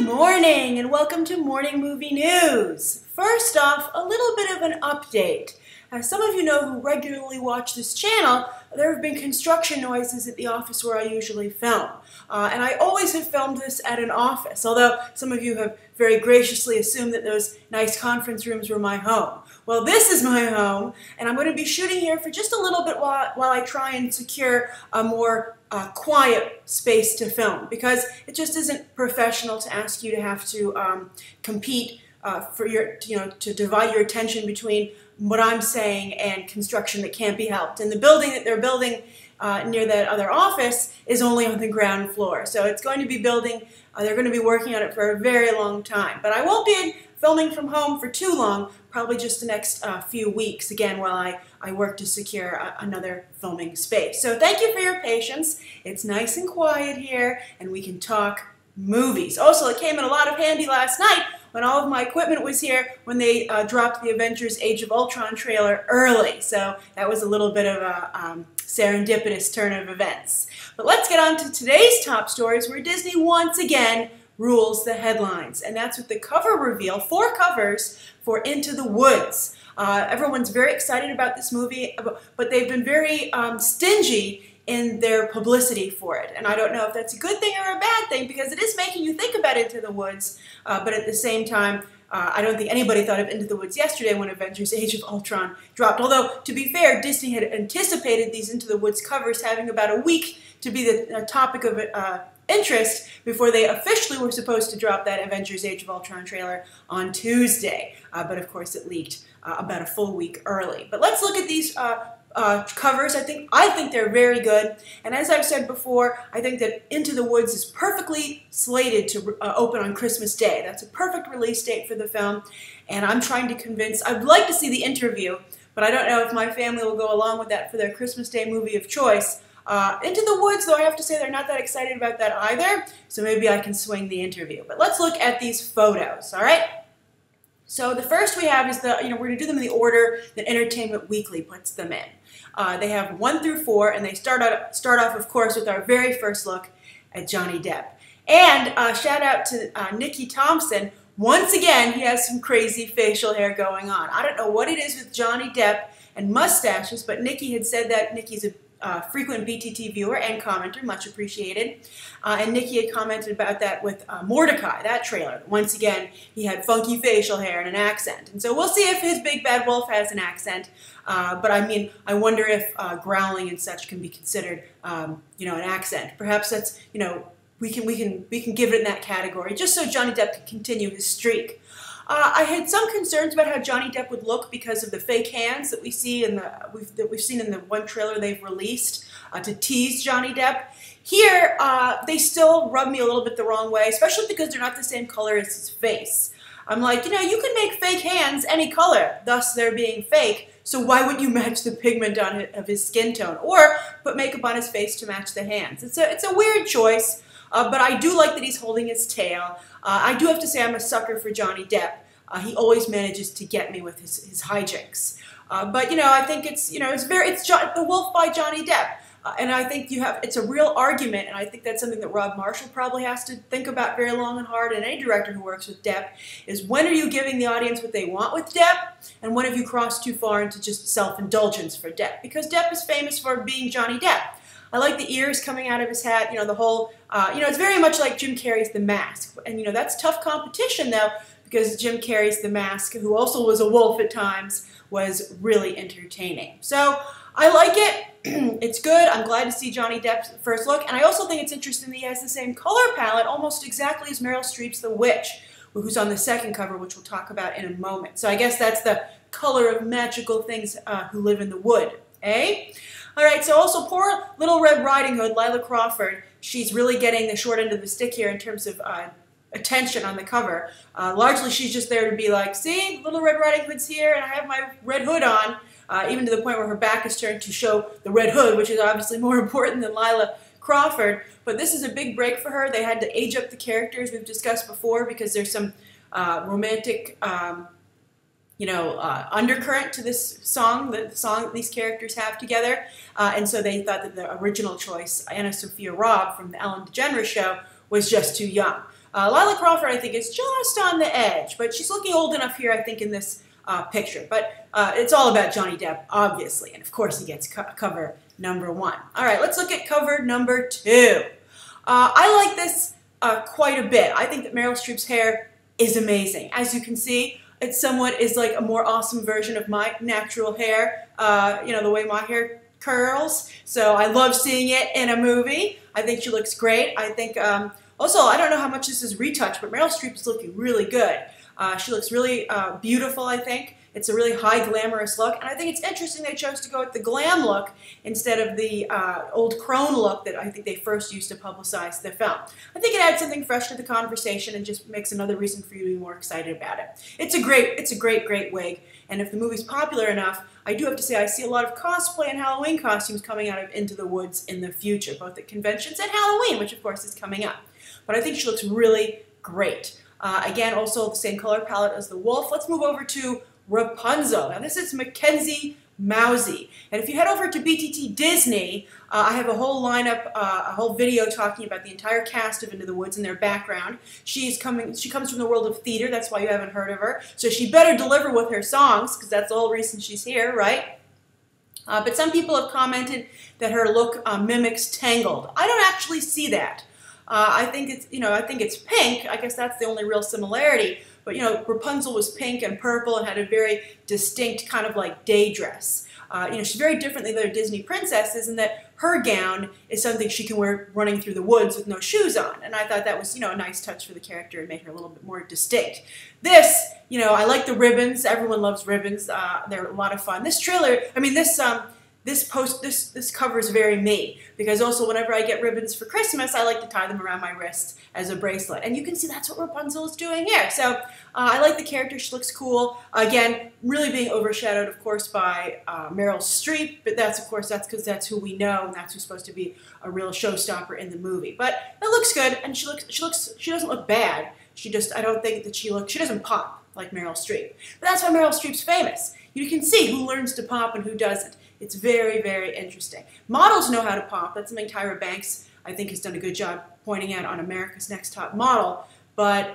morning and welcome to Morning Movie News. First off, a little bit of an update. As some of you know who regularly watch this channel, there have been construction noises at the office where I usually film. And I always have filmed this at an office, although some of you have very graciously assumed that those nice conference rooms were my home. Well, this is my home, and I'm going to be shooting here for just a little bit while I try and secure a more quiet space to film, because it just isn't professional to ask you to have to compete to divide your attention between what I'm saying and construction that can't be helped. And the building that they're building near that other office is only on the ground floor. So it's going to be building, they're going to be working on it for a very long time. But I won't be filming from home for too long, probably just the next few weeks, again, while I work to secure another filming space. So thank you for your patience. It's nice and quiet here, and we can talk movies. Also, it came in a lot of handy last night when all of my equipment was here when they dropped the Avengers Age of Ultron trailer early. So that was a little bit of a serendipitous turn of events. But let's get on to today's top stories, where Disney once again rules the headlines. And that's with the cover reveal, 4 covers for Into the Woods. Everyone's very excited about this movie, but they've been very stingy in their publicity for it. And I don't know if that's a good thing or a bad thing, because it is making you think about Into the Woods, but at the same time, I don't think anybody thought of Into the Woods yesterday when Avengers Age of Ultron dropped. Although, to be fair, Disney had anticipated these Into the Woods covers having about a week to be the topic of interest before they officially were supposed to drop that Avengers Age of Ultron trailer on Tuesday. But of course it leaked about a full week early. But let's look at these covers. I think they're very good, and as I've said before, I think that Into the Woods is perfectly slated to open on Christmas Day. That's a perfect release date for the film, and I'm trying to convince, I'd like to see The Interview, but I don't know if my family will go along with that for their Christmas Day movie of choice. Into the Woods, though, I have to say they're not that excited about that either, so maybe I can swing The Interview. But let's look at these photos, all right? So the first we have is we're going to do them in the order that Entertainment Weekly puts them in. They have 1 through 4, and they start off, of course, with our very first look at Johnny Depp. And shout out to Nikki Thompson. Once again, he has some crazy facial hair going on. I don't know what it is with Johnny Depp and mustaches, but Nikki had said that. Nikki's a frequent BTT viewer and commenter, much appreciated. And Nikki had commented about that with Mordecai, that trailer. Once again, he had funky facial hair and an accent. And so we'll see if his big bad wolf has an accent. But I mean, I wonder if growling and such can be considered, an accent. Perhaps that's, we can give it in that category, just so Johnny Depp can continue his streak. I had some concerns about how Johnny Depp would look because of the fake hands that we see that we've seen in the one trailer they've released to tease Johnny Depp. Here, they still rub me a little bit the wrong way, especially because they're not the same color as his face. I'm like, you can make fake hands any color, thus they're being fake. So why wouldn't you match the pigment of his skin tone, or put makeup on his face to match the hands? It's a weird choice. But I do like that he's holding his tail. I do have to say I'm a sucker for Johnny Depp. He always manages to get me with his hijinks. But I think it's The Wolf by Johnny Depp, and I think it's a real argument, and I think that's something that Rob Marshall probably has to think about very long and hard, and any director who works with Depp, is when are you giving the audience what they want with Depp, and when have you crossed too far into just self-indulgence for Depp? Because Depp is famous for being Johnny Depp. I like the ears coming out of his hat, the whole, it's very much like Jim Carrey's The Mask. And, that's tough competition, though, because Jim Carrey's The Mask, who also was a wolf at times, was really entertaining. So I like it. It's good. I'm glad to see Johnny Depp's first look. And I also think it's interesting that he has the same color palette almost exactly as Meryl Streep's The Witch, who's on the second cover, which we'll talk about in a moment. So I guess that's the color of magical things who live in the wood, eh? All right, so also poor Little Red Riding Hood, Lila Crawford, she's really getting the short end of the stick here in terms of attention on the cover. Largely, she's just there to be like, see, Little Red Riding Hood's here, and I have my red hood on, even to the point where her back is turned to show the red hood, which is obviously more important than Lila Crawford. But this is a big break for her. They had to age up the characters we've discussed before because there's some romantic undercurrent to this song, the song that these characters have together. And so they thought that the original choice, Anna Sophia Robb from the Ellen DeGeneres Show, was just too young. Lila Crawford, I think, is just on the edge, but she's looking old enough here, I think, in this picture. But it's all about Johnny Depp, obviously, and of course he gets cover number 1. All right, let's look at cover number 2. I like this quite a bit. I think that Meryl Streep's hair is amazing. As you can see, it somewhat is like a more awesome version of my natural hair, you know, the way my hair curls. So I love seeing it in a movie. I think she looks great. I think, also, I don't know how much this is retouched, but Meryl Streep is looking really good. She looks really beautiful, I think. It's a really high glamorous look, and I think it's interesting they chose to go with the glam look instead of the old crone look that I think they first used to publicize the film. I think it adds something fresh to the conversation and just makes another reason for you to be more excited about it. It's a great wig, and if the movie's popular enough, I do have to say I see a lot of cosplay and Halloween costumes coming out of Into the Woods in the future, both at conventions and Halloween, which of course is coming up. But I think she looks really great. Again, also the same color palette as the wolf. Let's move over to Rapunzel. Now this is Mackenzie Mousey. And if you head over to BTT Disney, I have a whole lineup, a whole video talking about the entire cast of Into the Woods and their background. She comes from the world of theater, that's why you haven't heard of her. So she better deliver with her songs, because that's the whole reason she's here, right? But some people have commented that her look mimics Tangled. I don't actually see that. I think it's pink. I guess that's the only real similarity. But, you know, Rapunzel was pink and purple and had a very distinct kind of like day dress. You know, she's very different than the other Disney princesses in that her gown is something she can wear running through the woods with no shoes on. And I thought that was, you know, a nice touch for the character and made her a little bit more distinct. This, you know, I like the ribbons. Everyone loves ribbons. They're a lot of fun. This trailer, I mean, this cover is very me, because also whenever I get ribbons for Christmas, I like to tie them around my wrist as a bracelet. And you can see that's what Rapunzel is doing here. So I like the character. She looks cool. Again, really being overshadowed, of course, by Meryl Streep. But that's, of course, that's because that's who we know, and that's who's supposed to be a real showstopper in the movie. But it looks good, and she doesn't look bad. I don't think that she doesn't pop like Meryl Streep. But that's why Meryl Streep's famous. You can see who learns to pop and who doesn't. It's very, very interesting. Models know how to pop. That's something Tyra Banks, I think, has done a good job pointing out on America's Next Top Model. But,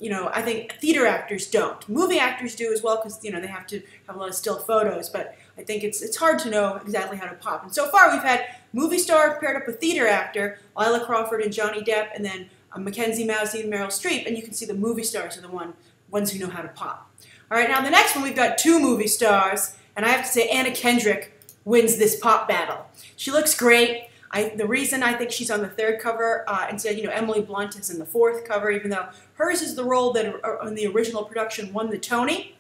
you know, I think theater actors don't. Movie actors do as well because, you know, they have to have a lot of still photos. But I think it's hard to know exactly how to pop. And so far we've had movie star paired up with theater actor, Lila Crawford and Johnny Depp, and then Mackenzie Mousey and Meryl Streep. And you can see the movie stars are the ones who know how to pop. All right, now the next one we've got 2 movie stars. And I have to say Anna Kendrick wins this pop battle. She looks great. The reason I think she's on the 3rd cover instead, you know, Emily Blunt is in the 4th cover, even though hers is the role that in the original production won the Tony.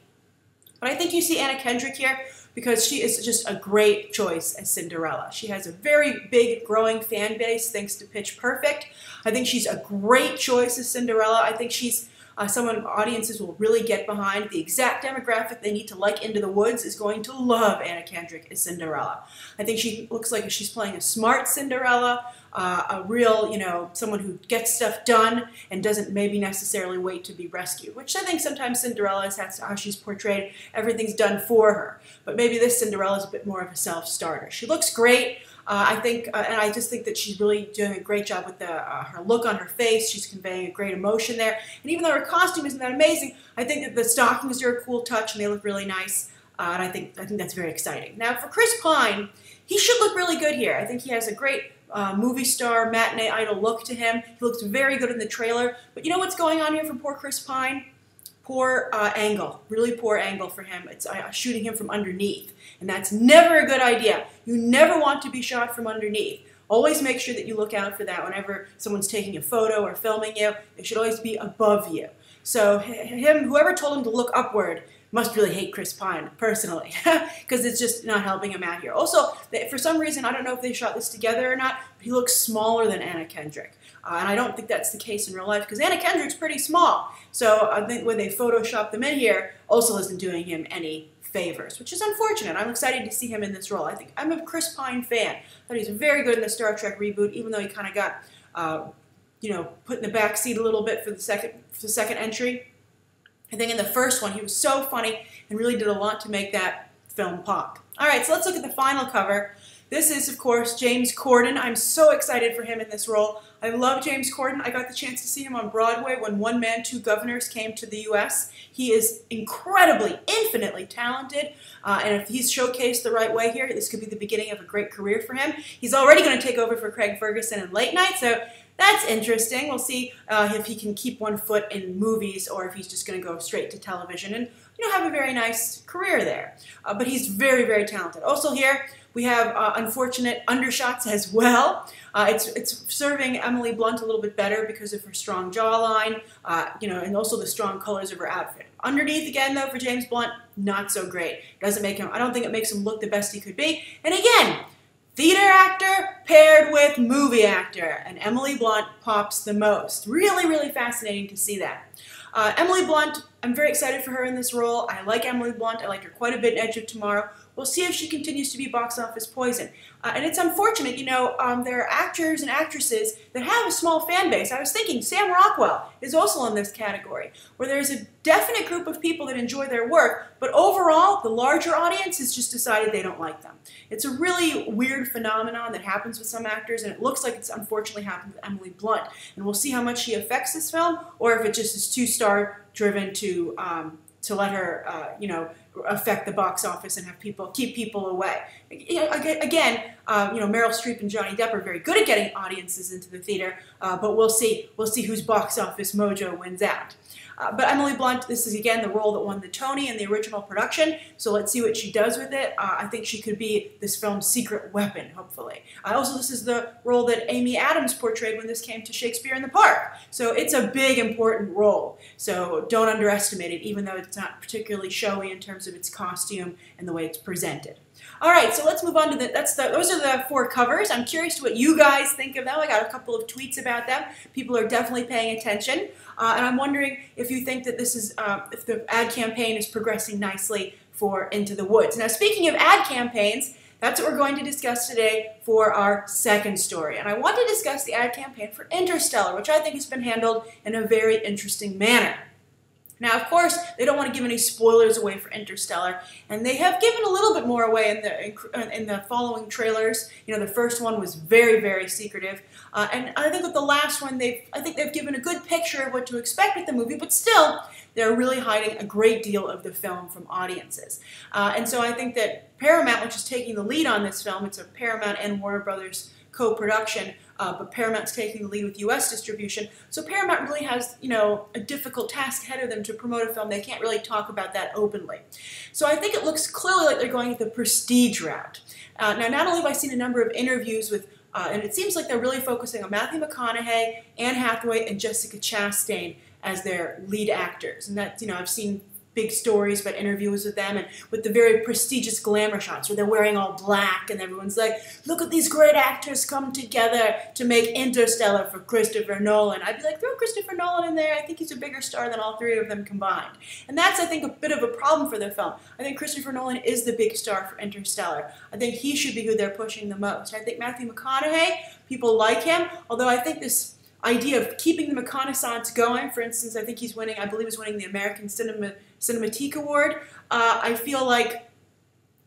But I think you see Anna Kendrick here because she is just a great choice as Cinderella. She has a very big growing fan base thanks to Pitch Perfect. I think she's a great choice as Cinderella. I think she's someone audiences will really get behind. The exact demographic they need to like Into the Woods is going to love Anna Kendrick as Cinderella. I think she looks like she's playing a smart Cinderella, a real, you know, someone who gets stuff done and doesn't maybe necessarily wait to be rescued, which I think sometimes Cinderella is how she's portrayed. Everything's done for her. But maybe this Cinderella is a bit more of a self-starter. She looks great. I think, and I just think that she's really doing a great job with her look on her face. She's conveying a great emotion there. And even though her costume isn't that amazing, I think that the stockings are a cool touch and they look really nice. And I think that's very exciting. Now for Chris Pine, he should look really good here. I think he has a great movie star, matinee idol look to him. He looks very good in the trailer. But you know what's going on here for poor Chris Pine? Poor angle, really poor angle for him. It's shooting him from underneath, and that's never a good idea. You never want to be shot from underneath. Always make sure that you look out for that whenever someone's taking a photo or filming you. It should always be above you. So whoever told him to look upward must really hate Chris Pine, personally, because it's just not helping him out here. Also, for some reason, I don't know if they shot this together or not, but he looks smaller than Anna Kendrick. And I don't think that's the case in real life, because Anna Kendrick's pretty small. So I think when they photoshopped them in here, also isn't doing him any favors, which is unfortunate. I'm excited to see him in this role. I'm a Chris Pine fan. I thought he was very good in the Star Trek reboot, even though he kind of got, you know, put in the back seat a little bit for the second entry. I think in the first one, he was so funny and really did a lot to make that film pop. All right, so let's look at the final cover. This is, of course, James Corden. I'm so excited for him in this role. I love James Corden. I got the chance to see him on Broadway when One Man, Two Governors came to the U.S. He is incredibly, infinitely talented, and if he's showcased the right way here, this could be the beginning of a great career for him. He's already going to take over for Craig Ferguson in Late Night, so that's interesting. We'll see if he can keep one foot in movies or if he's just going to go straight to television and have a very nice career there. But he's very, very talented. Also here, we have unfortunate undershots as well. It's serving Emily Blunt a little bit better because of her strong jawline, and also the strong colors of her outfit. Underneath, again, though, for James Blunt, not so great. Doesn't make him. I don't think it makes him look the best he could be. And again, theater actor paired with movie actor, and Emily Blunt pops the most. Really, really fascinating to see that. Emily Blunt, I'm very excited for her in this role. I like Emily Blunt. I like her quite a bit in Edge of Tomorrow. We'll see if she continues to be box office poison. And it's unfortunate, there are actors and actresses that have a small fan base. I was thinking Sam Rockwell is also in this category, where there's a definite group of people that enjoy their work, but overall, the larger audience has just decided they don't like them. It's a really weird phenomenon that happens with some actors, and it looks like it's unfortunately happened with Emily Blunt. And we'll see how much she affects this film, or if it just is too star-driven to let her, affect the box office and have keep people away. Again, Meryl Streep and Johnny Depp are very good at getting audiences into the theater, but we'll see whose box office mojo wins out. But Emily Blunt, this is again the role that won the Tony in the original production, so let's see what she does with it. I think she could be this film's secret weapon, hopefully. Also, this is the role that Amy Adams portrayed when this came to Shakespeare in the Park. So it's a big, important role. So don't underestimate it, even though it's not particularly showy in terms of its costume and the way it's presented. All right, so let's move on to those are the 4 covers. I'm curious to what you guys think of them. I got a couple of tweets about them. People are definitely paying attention. And I'm wondering if you think that this is, if the ad campaign is progressing nicely for Into the Woods. Now, speaking of ad campaigns, that's what we're going to discuss today for our second story. And I want to discuss the ad campaign for Interstellar, which I think has been handled in a very interesting manner. Now, of course, they don't want to give any spoilers away for Interstellar, and they have given a little bit more away in the following trailers. The first one was very, very secretive, and I think with the last one, I think they've given a good picture of what to expect with the movie, but still, they're really hiding a great deal of the film from audiences. And so I think that Paramount, which is taking the lead on this film, it's a Paramount and Warner Brothers co-production, but Paramount's taking the lead with U.S. distribution. So Paramount really has, a difficult task ahead of them to promote a film. They can't really talk about that openly. So I think it looks clearly like they're going the prestige route. Now, not only have I seen a number of interviews with, and it seems like they're really focusing on Matthew McConaughey, Anne Hathaway, and Jessica Chastain as their lead actors. And that, I've seen big stories about interviews with them and with the very prestigious glamour shots where they're wearing all black and everyone's like, look at these great actors come together to make Interstellar for Christopher Nolan. I'd be like, throw Christopher Nolan in there. I think he's a bigger star than all 3 of them combined. And that's, I think, a bit of a problem for the film. I think Christopher Nolan is the big star for Interstellar. I think he should be who they're pushing the most. I think Matthew McConaughey, people like him, although I think this idea of keeping the McConaissance going, for instance, I think he's winning, I believe he's winning the American Cinematique Award. I feel like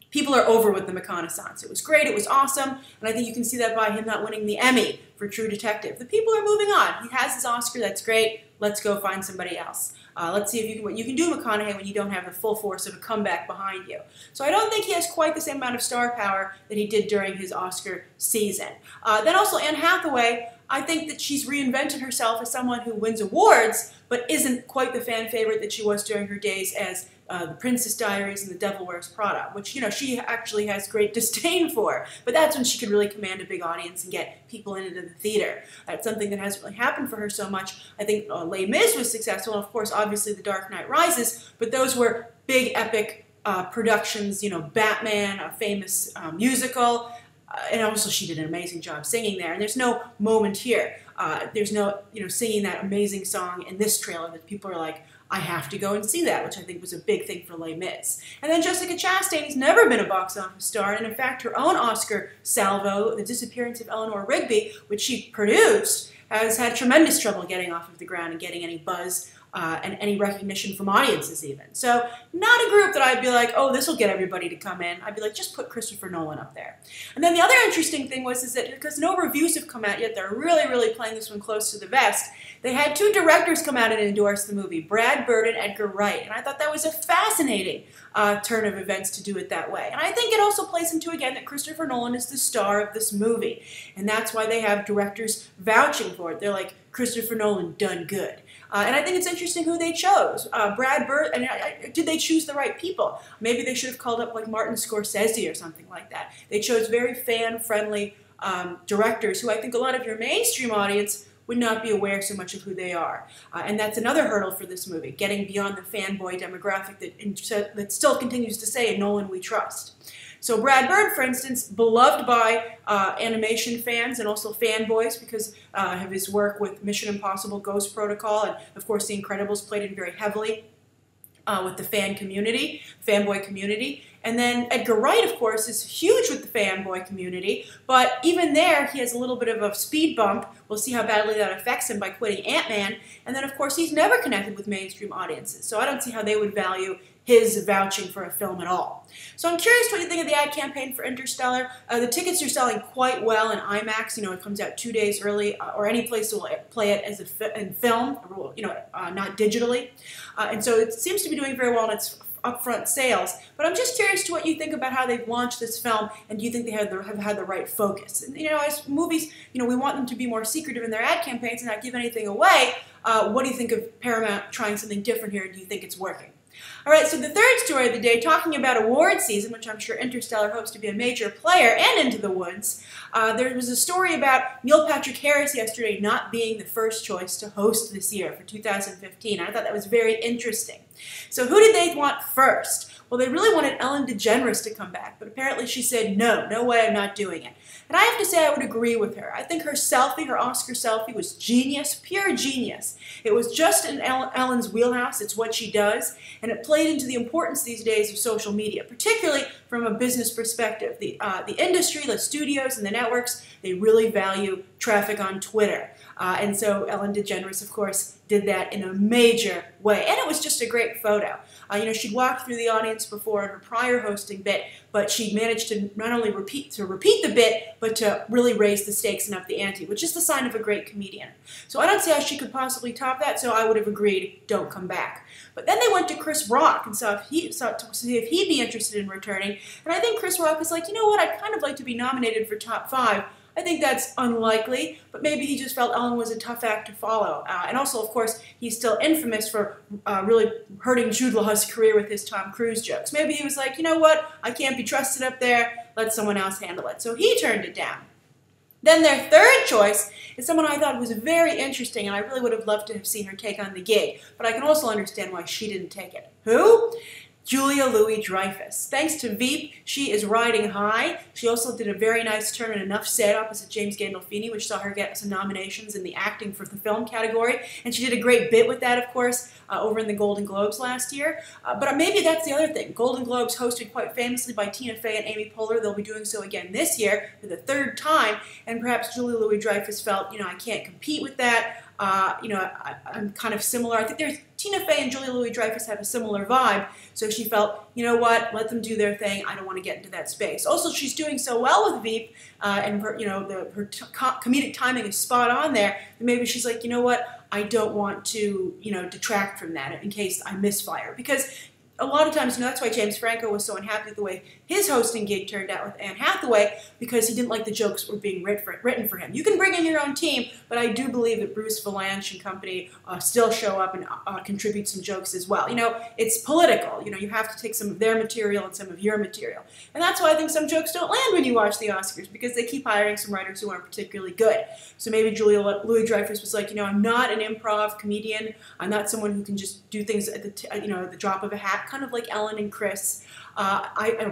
people are over with the McConaissance. It was great, it was awesome, and I think you can see that by him not winning the Emmy for True Detective. The people are moving on. He has his Oscar, that's great. Let's go find somebody else. Let's see if what you can do McConaughey when you don't have the full force of a comeback behind you. So I don't think he has quite the same amount of star power that he did during his Oscar season. Then also Anne Hathaway, I think that she's reinvented herself as someone who wins awards, but isn't quite the fan favorite that she was during her days as The Princess Diaries and The Devil Wears Prada, which, she actually has great disdain for. But that's when she could really command a big audience and get people into the theater. That's something that hasn't really happened for her so much. I think Les Mis was successful, and of course, obviously, The Dark Knight Rises, but those were big, epic productions, Batman, a famous musical, and also she did an amazing job singing there. And there's no moment here. There's no, singing that amazing song in this trailer that people are like, I have to go and see that, which I think was a big thing for Les Mis. And then Jessica Chastain has never been a box office star, and in fact, her own Oscar salvo, The Disappearance of Eleanor Rigby, which she produced, has had tremendous trouble getting off of the ground and getting any buzz and any recognition from audiences even. So not a group that I'd be like, oh, this will get everybody to come in. I'd be like, just put Christopher Nolan up there. And then the other interesting thing is that because no reviews have come out yet, they're really playing this one close to the vest. They had two directors come out and endorse the movie, Brad Bird and Edgar Wright. And I thought that was a fascinating turn of events to do it that way. And I think it also plays into, again, that Christopher Nolan is the star of this movie. And that's why they have directors vouching for it. They're like, Christopher Nolan done good. And I think it's interesting who they chose. Brad Bird, and did they choose the right people? Maybe they should have called up like Martin Scorsese or something like that. They chose very fan-friendly directors who I think a lot of your mainstream audience would not be aware so much of who they are. And that's another hurdle for this movie, getting beyond the fanboy demographic that still continues to say, in Nolan we trust. So Brad Bird, for instance, beloved by animation fans and also fanboys because of his work with Mission Impossible, Ghost Protocol, and of course The Incredibles played in very heavily with the fanboy community. And then Edgar Wright, of course, is huge with the fanboy community, but even there, he has a little bit of a speed bump. We'll see how badly that affects him by quitting Ant-Man. And then, of course, he's never connected with mainstream audiences, so I don't see how they would value his vouching for a film at all. So I'm curious what you think of the ad campaign for Interstellar. The tickets are selling quite well in IMAX. You know, it comes out 2 days early, or any place that will play it as in film, not digitally. And so it seems to be doing very well in its upfront sales. But I'm just curious to what you think about how they've launched this film, and do you think they have had the right focus? And, as movies, we want them to be more secretive in their ad campaigns and not give anything away. What do you think of Paramount trying something different here? Do you think it's working? All right, so the third story of the day, talking about award season, which I'm sure Interstellar hopes to be a major player, and Into the Woods, there was a story about Neil Patrick Harris yesterday not being the first choice to host this year for 2015. I thought that was very interesting. So who did they want first? Well, they really wanted Ellen DeGeneres to come back, but apparently she said, no way, I'm not doing it. And I have to say I would agree with her. I think her selfie, her Oscar selfie, was genius, pure genius. It was just in Ellen's wheelhouse. It's what she does, and it played into the importance these days of social media, particularly from a business perspective. The industry, the studios, and the networks, they really value traffic on Twitter. And so Ellen DeGeneres, of course, did that in a major way. And it was just a great photo. She'd walked through the audience before in her prior hosting bit, but she managed to not only repeat the bit, but to really raise the stakes and up the ante, which is the sign of a great comedian. So I don't see how she could possibly top that, so I would have agreed, don't come back. But then they went to Chris Rock and to see if he'd be interested in returning. And I think Chris Rock was like, you know what, I'd kind of like to be nominated for top 5. I think that's unlikely, but maybe he just felt Ellen was a tough act to follow. And also, of course, he's still infamous for really hurting Jude Law's career with his Tom Cruise jokes. Maybe he was like, you know what, I can't be trusted up there, let someone else handle it. So he turned it down. Then their third choice is someone I thought was very interesting, and I really would have loved to have seen her take on the gig, but I can also understand why she didn't take it. Who? Julia Louis-Dreyfus. Thanks to Veep, she is riding high. She also did a very nice turn in Enough Said opposite James Gandolfini, which saw her get some nominations in the acting for the film category. And she did a great bit with that, of course, over in the Golden Globes last year. But maybe that's the other thing. Golden Globes hosted quite famously by Tina Fey and Amy Poehler. They'll be doing so again this year for the third time. And perhaps Julia Louis-Dreyfus felt, I can't compete with that. I'm kind of similar. I think Tina Fey and Julia Louis-Dreyfus have a similar vibe, so she felt, you know what, let them do their thing. I don't want to get into that space. Also, she's doing so well with Veep, and her comedic timing is spot on there. And maybe she's like, you know what, I don't want to, detract from that in case I misfire, because a lot of times, that's why James Franco was so unhappy with the way his hosting gig turned out with Anne Hathaway, because he didn't like the jokes that were being written for him. You can bring in your own team, but I do believe that Bruce Vilanch and company still show up and contribute some jokes as well. It's political. You have to take some of their material and some of your material. And that's why I think some jokes don't land when you watch the Oscars, because they keep hiring some writers who aren't particularly good. So maybe Julia Louis-Dreyfus was like, I'm not an improv comedian. I'm not someone who can just do things at the drop of a hat, kind of like Ellen and Chris.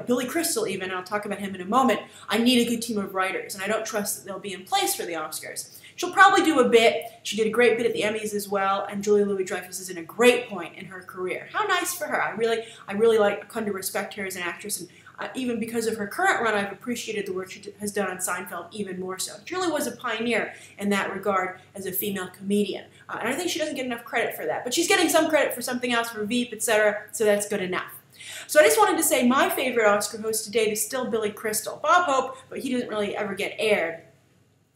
Billy Crystal even, and I'll talk about him in a moment. I need a good team of writers, and I don't trust that they'll be in place for the Oscars. She'll probably do a bit. She did a great bit at the Emmys as well, and Julia Louis-Dreyfus is in a great point in her career. How nice for her. I really come to respect her as an actress, and even because of her current run, I've appreciated the work she has done on Seinfeld even more so. She really was a pioneer in that regard as a female comedian. And I think she doesn't get enough credit for that. But she's getting some credit for something else, for Veep, etc., so that's good enough. So I just wanted to say my favorite Oscar host to date is still Billy Crystal. Bob Hope, but he doesn't really ever get aired.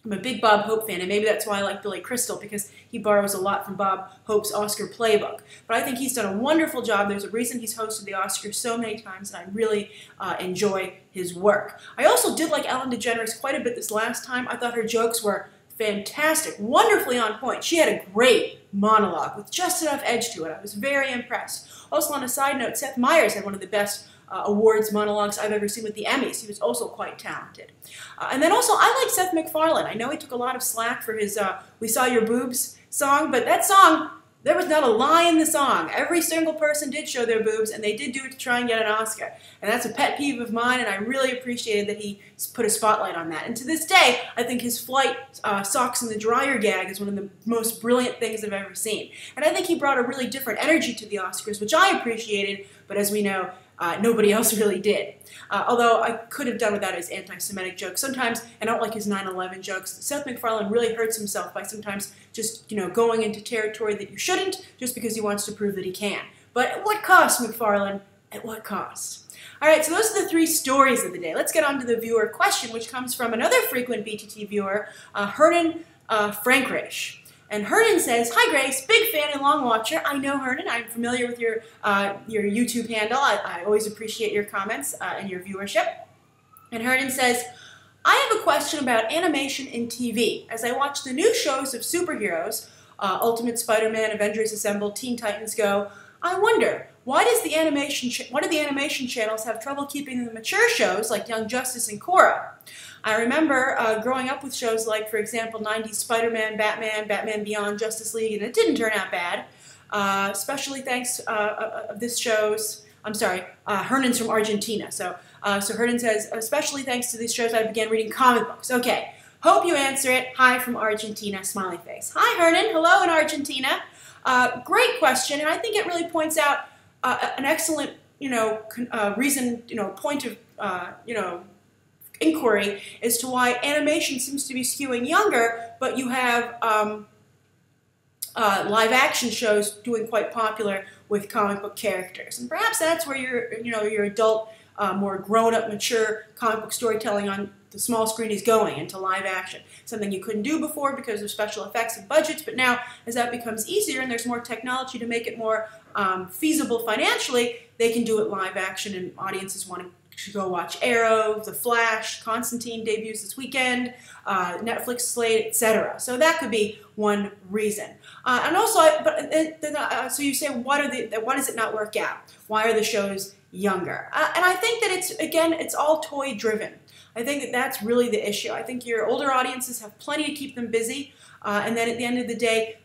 I'm a big Bob Hope fan, and maybe that's why I like Billy Crystal, because he borrows a lot from Bob Hope's Oscar playbook. But I think he's done a wonderful job. There's a reason he's hosted the Oscars so many times, and I really enjoy his work. I also did like Ellen DeGeneres quite a bit this last time. I thought her jokes were fantastic, wonderfully on point. She had a great monologue with just enough edge to it. I was very impressed. Also, on a side note, Seth Meyers had one of the best awards monologues I've ever seen with the Emmys. He was also quite talented. And then also, I like Seth MacFarlane. I know he took a lot of slack for his We Saw Your Boobs song, but that song, there was not a lie in the song. Every single person did show their boobs, and they did do it to try and get an Oscar. And that's a pet peeve of mine, and I really appreciated that he put a spotlight on that. And to this day, I think his flight socks in the dryer gag is one of the most brilliant things I've ever seen. And I think he brought a really different energy to the Oscars, which I appreciated, but as we know, nobody else really did. Although I could have done without his anti-Semitic jokes. Sometimes I don't like his 9/11 jokes. Seth MacFarlane really hurts himself by sometimes just, going into territory that you shouldn't just because he wants to prove that he can. But at what cost, MacFarlane? At what cost? All right, so those are the three stories of the day. Let's get on to the viewer question, which comes from another frequent BTT viewer, Hernan Frankreich. And Hernan says, "Hi Grace, big fan and long watcher." I know Hernan. I'm familiar with your YouTube handle. I always appreciate your comments and your viewership. And Hernan says, "I have a question about animation in TV. As I watch the new shows of superheroes, Ultimate Spider-Man, Avengers Assemble, Teen Titans Go, I wonder, why do the animation channels have trouble keeping the mature shows like Young Justice and Korra? I remember growing up with shows like, for example, 90s Spider-Man, Batman Beyond, Justice League, and it didn't turn out bad. Especially thanks this show's, Hernan's from Argentina. So Hernan says, especially thanks to these shows, I began reading comic books. Okay, hope you answer it. Hi from Argentina, smiley face. Hi Hernan, hello in Argentina. Great question, and I think it really points out an excellent, reason, point of, inquiry as to why animation seems to be skewing younger, but you have live action shows doing quite popular with comic book characters. And perhaps that's where your adult, more grown-up, mature comic book storytelling on the small screen is going, into live action. Something you couldn't do before because of special effects and budgets, but now as that becomes easier and there's more technology to make it more feasible financially, they can do it live action, and audiences want to go watch Arrow, The Flash, Constantine debuts this weekend, Netflix slate, etc. So that could be one reason. And also, so you say, why does it not work out? Why are the shows younger? And I think that it's all toy driven. I think that that's really the issue. I think your older audiences have plenty to keep them busy. And then at the end of the day,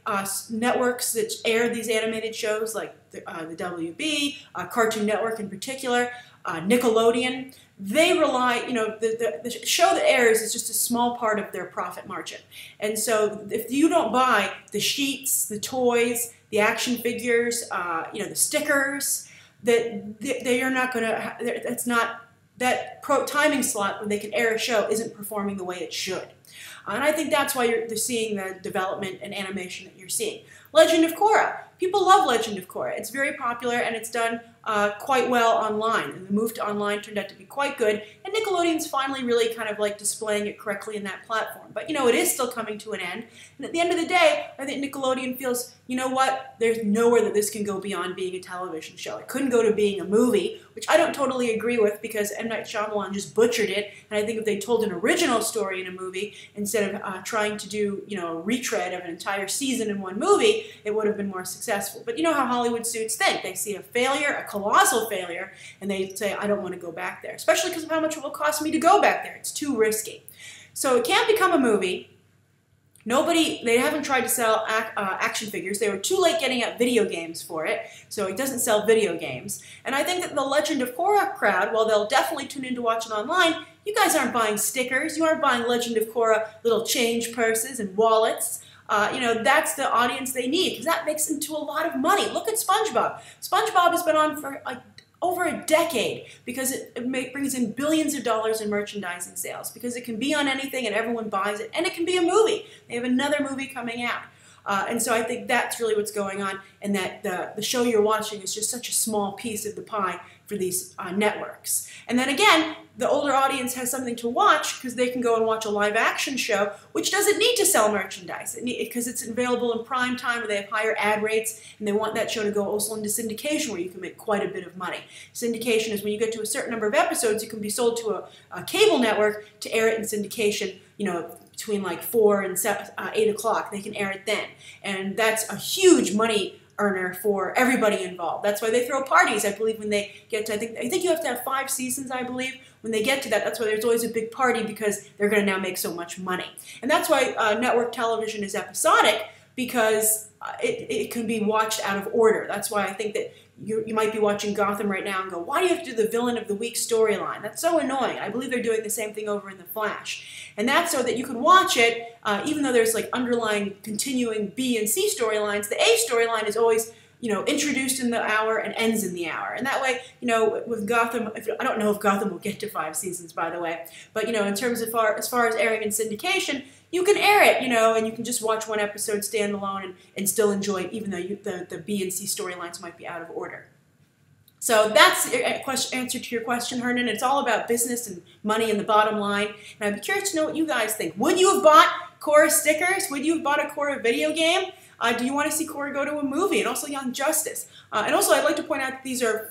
networks that air these animated shows like the WB, Cartoon Network in particular, Nickelodeon, they rely, the show that airs is just a small part of their profit margin. And so if you don't buy the sheets, the toys, the action figures, the stickers, you're not going to, that's not, that timing slot when they can air a show isn't performing the way it should. And I think that's why you're seeing the development and animation that you're seeing. Legend of Korra. People love Legend of Korra. It's very popular and it's done quite well online. And the move to online turned out to be quite good. And Nickelodeon's finally really kind of like displaying it correctly in that platform. But it is still coming to an end. And at the end of the day, I think Nickelodeon feels, you know what, there's nowhere that this can go beyond being a television show. It couldn't go to being a movie, which I don't totally agree with because M. Night Shyamalan just butchered it. And I think if they told an original story in a movie instead of trying to do, a retread of an entire season in one movie, it would have been more successful. But you know how Hollywood suits think. They see a failure, a colossal failure, and they say, I don't want to go back there, especially because of how much it will cost me to go back there. It's too risky. So it can't become a movie. They haven't tried to sell action figures. They were too late getting out video games for it, so it doesn't sell video games. And I think that the Legend of Korra crowd, while they'll definitely tune in to watch it online, you guys aren't buying stickers. You aren't buying Legend of Korra little change purses and wallets. That's the audience they need because that makes into a lot of money. Look at SpongeBob. SpongeBob has been on for over a decade because it brings in billions of dollars in merchandising sales, because it can be on anything and everyone buys it, and it can be a movie. They have another movie coming out. And so I think that's really what's going on, and that the show you're watching is just such a small piece of the pie for these networks. And then again, the older audience has something to watch because they can go and watch a live action show, which doesn't need to sell merchandise because it's available in prime time where they have higher ad rates, and they want that show to go also into syndication where you can make quite a bit of money. Syndication is when you get to a certain number of episodes, it can be sold to a cable network to air it in syndication, you know, between like 4 and 8 o'clock. They can air it then. And that's a huge money earner for everybody involved. That's why they throw parties, I believe, when they get to, I think you have to have 5 seasons, I believe. When they get to that, that's why there's always a big party, because they're going to now make so much money. And that's why network television is episodic, because it can be watched out of order. That's why I think that you might be watching Gotham right now and go, why do you have to do the villain of the week storyline? That's so annoying. I believe they're doing the same thing over in The Flash. And that's so that you can watch it, even though there's like underlying continuing B and C storylines. The A storyline is always, you know, introduced in the hour and ends in the hour. And that way, you know, with Gotham, I don't know if Gotham will get to 5 seasons, by the way, but, you know, in terms of as far as airing in syndication, you can air it, you know, and you can just watch one episode standalone and still enjoy it, even though the B and C storylines might be out of order. So that's the answer to your question, Hernan. It's all about business and money and the bottom line. And I'd be curious to know what you guys think. Would you have bought Korra stickers? Would you have bought a Korra video game? Do you want to see Korra go to a movie? And also Young Justice. And also, I'd like to point out that these are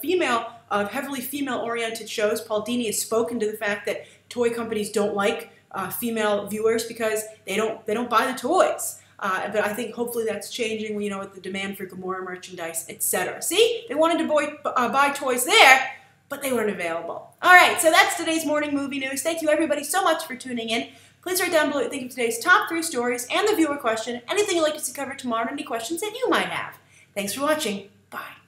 heavily female-oriented shows. Paul Dini has spoken to the fact that toy companies don't like female viewers because they don't buy the toys. But I think hopefully that's changing, you know, with the demand for Gamora merchandise, etc. See? They wanted to buy toys there, but they weren't available. All right, so that's today's morning movie news. Thank you, everybody, so much for tuning in. Please write down below what you think of today's top 3 stories and the viewer question, anything you'd like to see covered tomorrow, and any questions that you might have. Thanks for watching. Bye.